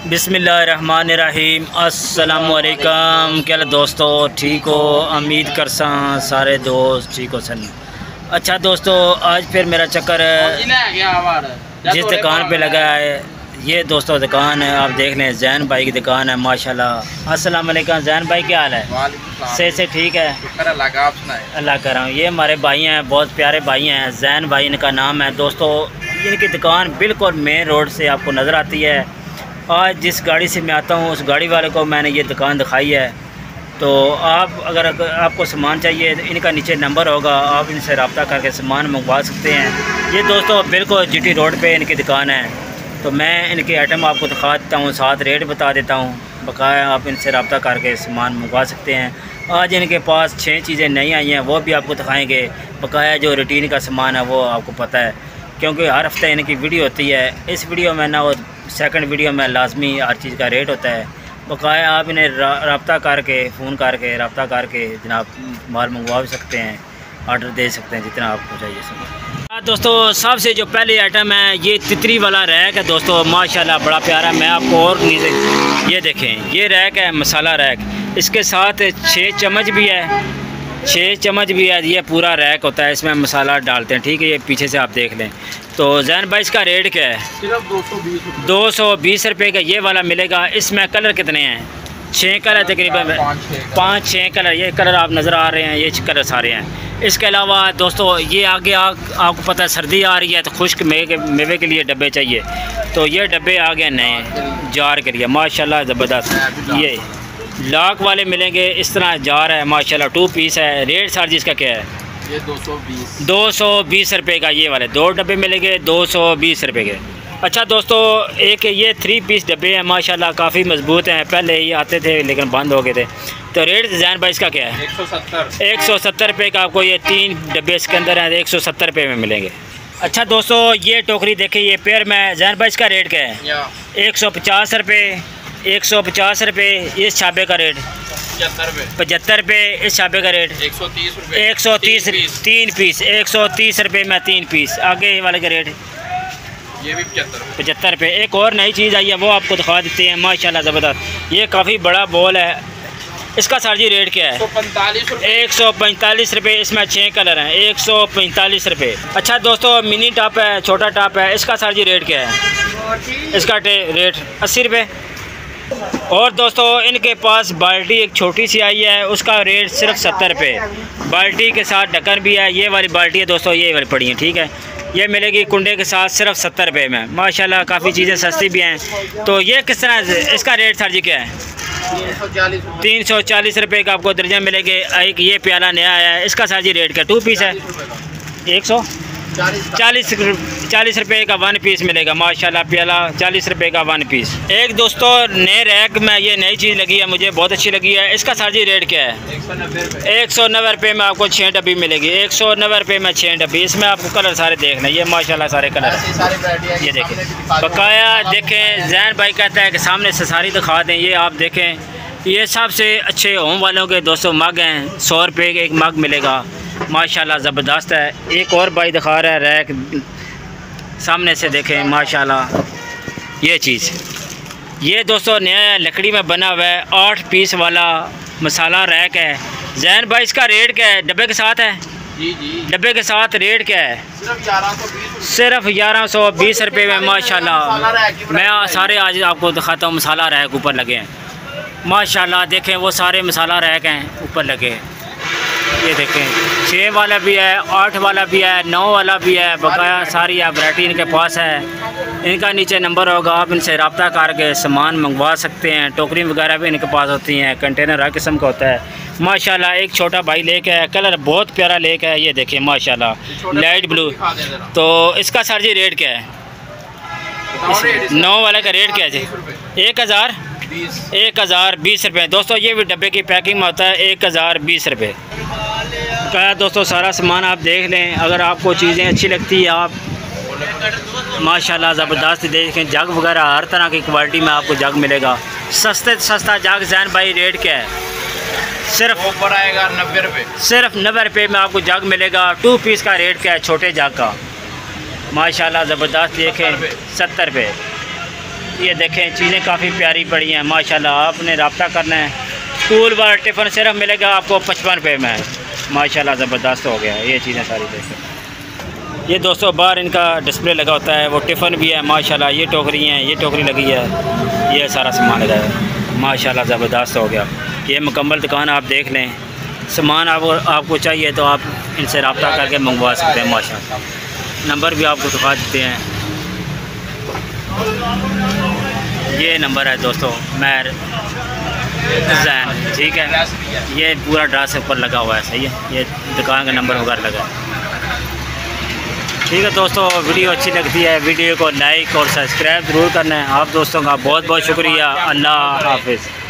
बिस्मिल्लाहिर्रहमानिर्रहीम। अस्सलामुअलैकुम। क्या दोस्तों ठीक हो? उम्मीद करसा सारे दोस्त ठीक हो सन। अच्छा दोस्तों, आज फिर मेरा चक्कर जिस दुकान पे लगा है, ये दोस्तों दुकान है, आप देख लें, जैन भाई की दुकान है माशाल्लाह। अस्सलाम वालेकुम जैन भाई, क्या हाल है? से ठीक है, अल्लाह कर रहा हूँ। ये हमारे भाई हैं, बहुत प्यारे भाई हैं, जैन भाई इनका नाम है। दोस्तों इनकी दुकान बिल्कुल मेन रोड से आपको नज़र आती है। आज जिस गाड़ी से मैं आता हूँ उस गाड़ी वाले को मैंने ये दुकान दिखाई है। तो आप अगर आपको सामान चाहिए तो इनका नीचे नंबर होगा, आप इनसे रब्ता करके सामान मंगवा सकते हैं। ये दोस्तों बिल्कुल जीटी रोड पे इनकी दुकान है। तो मैं इनके आइटम आपको दिखा देता हूँ, साथ रेट बता देता हूँ, बकाया आप इनसे रब्ता करके सामान मंगवा सकते हैं। आज इनके पास 6 चीज़ें नई आई हैं, वो भी आपको दिखाएँगे। बकाया जो रूटीन का सामान है वो आपको पता है, क्योंकि हर हफ्ते इनकी वीडियो होती है। इस वीडियो में ना, वो सेकंड वीडियो में लाजमी हर चीज़ का रेट होता है। बकाया आप इन्हें रब्ता करके, फ़ोन करके रब्ता करके जनाब माल मंगवा भी सकते हैं, ऑर्डर दे सकते हैं जितना आपको चाहिए सब। दोस्तों सबसे जो पहले आइटम है ये तितरी वाला रैक है दोस्तों, माशाल्लाह बड़ा प्यारा। मैं आपको और नीचे ये देखें, ये रैक है मसाला रैक, इसके साथ 6 चम्मच भी है, 6 चम्मच भी है। ये पूरा रैक होता है, इसमें मसाला डालते हैं, ठीक है। ये पीछे से आप देख लें। तो जैन भाई इसका रेट क्या है? सिर्फ 220 रुपये का ये वाला मिलेगा। इसमें कलर कितने हैं? 6 कलर तकरीबन, 5-6 कलर। ये कलर आप नज़र आ रहे हैं, ये कलर सारे हैं। इसके अलावा दोस्तों ये आगे आपको पता है सर्दी आ रही है तो खुश्क मेवे के लिए डब्बे चाहिए, तो ये डब्बे आ गए नए जार के लिए, माशाल्लाह ज़बरदस्त। ये लाख वाले मिलेंगे, इस तरह जार है माशाल्लाह, 2 पीस है। रेट सर जी इसका क्या है? ये 220 रुपये का ये वाले 2 डब्बे मिलेंगे, 220 रुपये के। अच्छा दोस्तों, एक ये 3 पीस डब्बे हैं माशाल्लाह, काफ़ी मजबूत हैं। पहले ये आते थे लेकिन बंद हो गए थे। तो रेट जैन भाई इसका क्या है? 170 रुपये का आपको ये 3 डब्बे इसके अंदर हैं, 170 रुपये में मिलेंगे। अच्छा दोस्तों ये टोकरी देखिए, ये पेयर में जैन भाई इसका रेट क्या है? 150 रुपये, 150 रुपये। इस छापे का रेट 75 रुपये। इस छापे का रेट 130 रुपये, 130 3 पीस, 130 रुपये में 3 पीस। आगे वाले का रेट ये भी 75 रुपये। एक और नई चीज़ आई है वो आपको दिखा देते हैं, माशाल्लाह ज़बरदस्त। ये काफ़ी बड़ा बॉल है, इसका सर जी रेट क्या है? 145 रुपये। इसमें 6 कलर हैं, 145 रुपये। अच्छा दोस्तों मिनी टॉप है, छोटा टॉप है, इसका सर जी रेट क्या है? इसका रेट 80 रुपये। और दोस्तों इनके पास बाल्टी एक छोटी सी आई है, उसका रेट सिर्फ 70 रुपये। बाल्टी के साथ ढक्कन भी है। ये वाली बाल्टी है दोस्तों, ये वाली पड़ी है, ठीक है। ये मिलेगी कुंडे के साथ सिर्फ 70 रुपये में, माशाल्लाह काफ़ी चीज़ें सस्ती भी हैं। तो ये किस तरह, इसका रेट सर जी क्या है? 340 रुपये का आपको दर्जन मिलेंगे। एक ये प्याला नया आया है, इसका सर जी रेट क्या? 2 पीस है, 140 रुपये का 1 पीस मिलेगा, माशाल्लाह प्याला 40 रुपये का 1 पीस। एक दोस्तों नए रैक में ये नई चीज़ लगी है, मुझे बहुत अच्छी लगी है। इसका सर जी रेट क्या है? 190 रुपये में आपको 6 डब्बी मिलेगी, 190 रुपये में 6 डब्बी। इसमें आपको कलर सारे देख लें, ये माशाल्लाह सारे कलर हैं। ये देखें बकाया, देखें जैन भाई कहता है कि सामने से सारी दिखा दें। ये आप देखें, ये सबसे अच्छे होम वालों के दोस्तों मग हैं, 100 रुपये का एक मग मिलेगा, माशाल्लाह ज़बरदस्त है। एक और भाई दिखा रहा है रैक, सामने से देखें माशाल्लाह ये चीज़। ये दोस्तों नया लकड़ी में बना हुआ है 8 पीस वाला मसाला रैक है। जैन भाई इसका रेट क्या है? डब्बे के साथ है जी। डब्बे के साथ रेट क्या है? सिर्फ 1120 रुपये में माशाल्लाह। मैं सारे आज आपको दिखाता हूँ, मसाला रैक ऊपर लगे हैं माशाल्लाह। देखें वो सारे मसाला रैक हैं ऊपर लगे हैं। ये देखें 6 वाला भी है, 8 वाला भी है, 9 वाला भी है। बकाया सारी वैरायटी इनके पास है। इनका नीचे नंबर होगा, आप इनसे रब्ता करके सामान मंगवा सकते हैं। टोकरी वगैरह भी इनके पास होती हैं, कंटेनर हर किस्म का होता है माशाल्लाह। एक छोटा भाई लेके है, कलर बहुत प्यारा लेके है, ये देखें माशाल्लाह लाइट ब्लू। तो इसका सर जी रेट क्या है? 9 वाले का रेट क्या है जी? 1020 रुपये। दोस्तों ये भी डब्बे की पैकिंग में होता है, 1020 रुपये का। दोस्तों सारा सामान आप देख लें, अगर आपको चीज़ें अच्छी लगती है आप माशाल्लाह ज़बरदस्त देखें। जग वगैरह हर तरह की क्वालिटी में आपको जग मिलेगा, सस्ते सस्ता जग। जैन भाई रेट क्या है? सिर्फ ऊपर आएगा 90 रुपये। सिर्फ 90 रुपये में आपको जग मिलेगा। 2 पीस का रेट क्या है छोटे जग का? माशाल्लाह ज़बरदस्त देखें, 70 रुपये। ये देखें चीज़ें काफ़ी प्यारी पड़ी हैं माशाल्लाह। आपने रब्ता करना है। स्कूल वाला टिफ़िन सिर्फ मिलेगा आपको 55 रुपये में है। माशाल्लाह ज़बरदस्त हो गया है। ये चीज़ें सारी देखें। ये दोस्तों बाहर इनका डिस्प्ले लगा होता है, वो टिफ़िन भी है माशाल्लाह। ये टोकरी हैं, ये टोकरी लगी है, ये सारा सामान लगा है माशाल्लाह ज़बरदस्त हो गया। ये मुकम्मल दुकान आप देख लें। सामान आपको चाहिए तो आप इनसे रब्ता करके मंगवा सकते हैं माशाल्लाह। नंबर भी आपको दिखा देते हैं। ये नंबर है दोस्तों महर जैन, ठीक है। ये पूरा ड्रेस ऊपर लगा हुआ है, सही है। ये दुकान का नंबर वगैरह लगा है, ठीक है। दोस्तों वीडियो अच्छी लगती है, वीडियो को लाइक और सब्सक्राइब ज़रूर करना है। आप दोस्तों का बहुत बहुत शुक्रिया। अल्लाह हाफिज़।